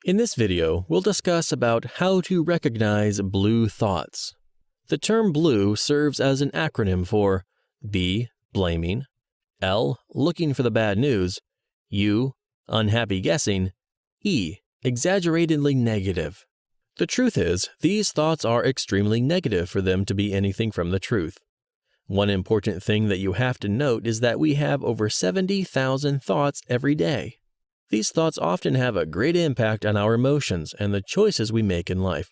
In this video, we'll discuss about how to recognize blue thoughts. The term blue serves as an acronym for B. Blaming, L. Looking for the bad news, U. Unhappy guessing, E. Exaggeratedly negative. The truth is, these thoughts are extremely negative for them to be anything from the truth. One important thing that you have to note is that we have over 70,000 thoughts every day. These thoughts often have a great impact on our emotions and the choices we make in life.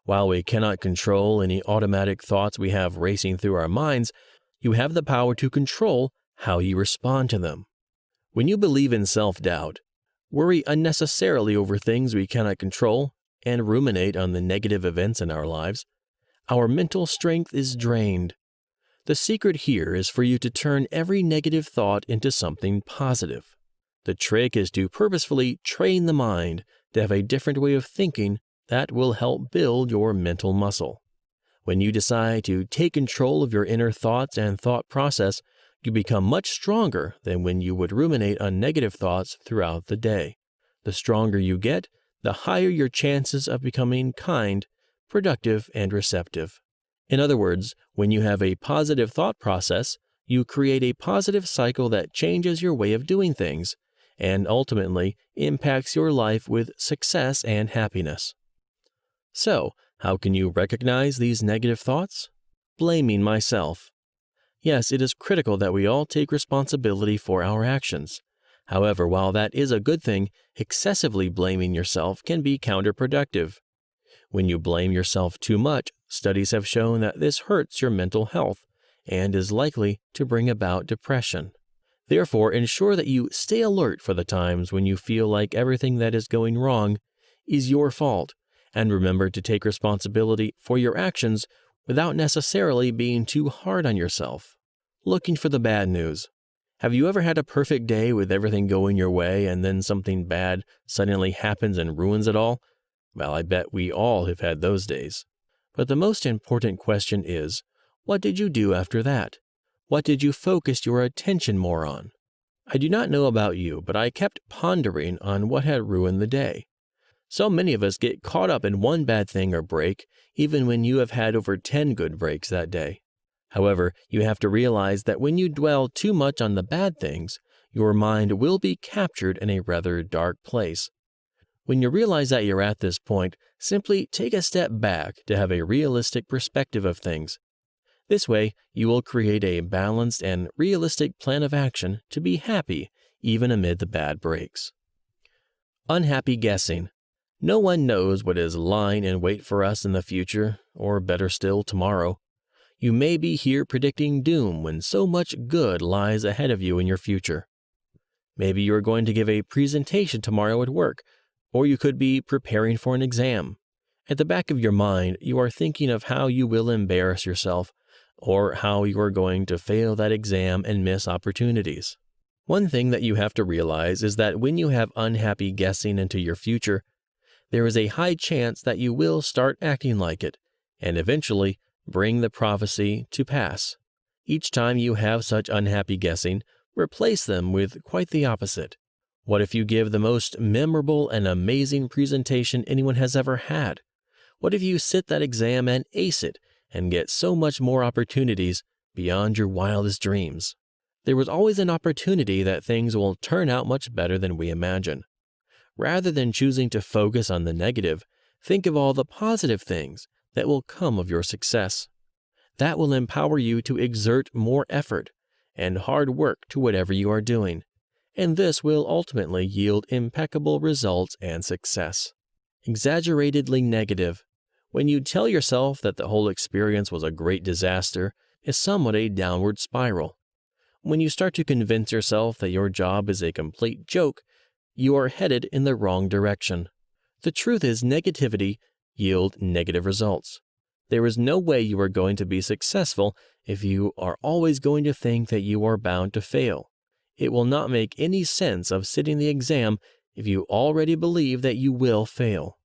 While we cannot control any automatic thoughts we have racing through our minds, you have the power to control how you respond to them. When you believe in self-doubt, worry unnecessarily over things we cannot control, and ruminate on the negative events in our lives, our mental strength is drained. The secret here is for you to turn every negative thought into something positive. The trick is to purposefully train the mind to have a different way of thinking that will help build your mental muscle. When you decide to take control of your inner thoughts and thought process, you become much stronger than when you would ruminate on negative thoughts throughout the day. The stronger you get, the higher your chances of becoming kind, productive, and receptive. In other words, when you have a positive thought process, you create a positive cycle that changes your way of doing things and ultimately impacts your life with success and happiness. So, how can you recognize these negative thoughts? Blaming myself. Yes, it is critical that we all take responsibility for our actions. However, while that is a good thing, excessively blaming yourself can be counterproductive. When you blame yourself too much, studies have shown that this hurts your mental health and is likely to bring about depression. Therefore, ensure that you stay alert for the times when you feel like everything that is going wrong is your fault, and remember to take responsibility for your actions without necessarily being too hard on yourself. Looking for the bad news. Have you ever had a perfect day with everything going your way and then something bad suddenly happens and ruins it all? Well, I bet we all have had those days. But the most important question is, what did you do after that? What did you focus your attention more on? I do not know about you, but I kept pondering on what had ruined the day. So many of us get caught up in one bad thing or break, even when you have had over 10 good breaks that day. However, you have to realize that when you dwell too much on the bad things, your mind will be captured in a rather dark place. When you realize that you're at this point, simply take a step back to have a realistic perspective of things. This way, you will create a balanced and realistic plan of action to be happy even amid the bad breaks. Unhappy guessing. No one knows what is lying in wait for us in the future, or better still, tomorrow. You may be here predicting doom when so much good lies ahead of you in your future. Maybe you are going to give a presentation tomorrow at work, or you could be preparing for an exam. At the back of your mind, you are thinking of how you will embarrass yourself, or how you are going to fail that exam and miss opportunities. One thing that you have to realize is that when you have unhappy guessing into your future, there is a high chance that you will start acting like it, and eventually bring the prophecy to pass. Each time you have such unhappy guessing, replace them with quite the opposite. What if you give the most memorable and amazing presentation anyone has ever had? What if you sit that exam and ace it, and get so much more opportunities beyond your wildest dreams? There is always an opportunity that things will turn out much better than we imagine. Rather than choosing to focus on the negative, think of all the positive things that will come of your success. That will empower you to exert more effort and hard work to whatever you are doing, and this will ultimately yield impeccable results and success. Exaggeratedly negative. When you tell yourself that the whole experience was a great disaster, is somewhat a downward spiral. When you start to convince yourself that your job is a complete joke, you are headed in the wrong direction. The truth is, negativity yields negative results. There is no way you are going to be successful if you are always going to think that you are bound to fail. It will not make any sense of sitting the exam if you already believe that you will fail.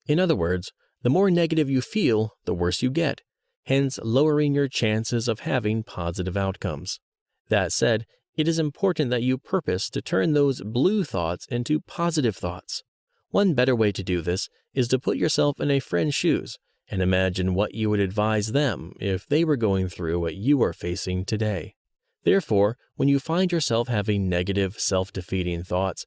In other words, the more negative you feel, the worse you get, hence lowering your chances of having positive outcomes. That said, it is important that you purpose to turn those blue thoughts into positive thoughts. One better way to do this is to put yourself in a friend's shoes and imagine what you would advise them if they were going through what you are facing today. Therefore, when you find yourself having negative, self-defeating thoughts,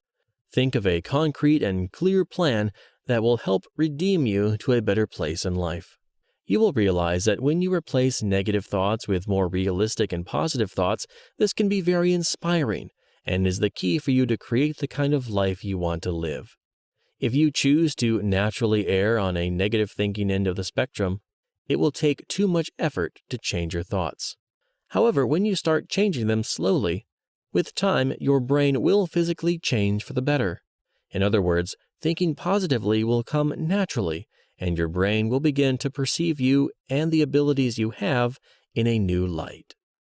think of a concrete and clear plan that will help redeem you to a better place in life. You will realize that when you replace negative thoughts with more realistic and positive thoughts, this can be very inspiring and is the key for you to create the kind of life you want to live. If you choose to naturally err on a negative thinking end of the spectrum, it will take too much effort to change your thoughts. However, when you start changing them slowly, with time, your brain will physically change for the better. In other words, thinking positively will come naturally, and your brain will begin to perceive you and the abilities you have in a new light.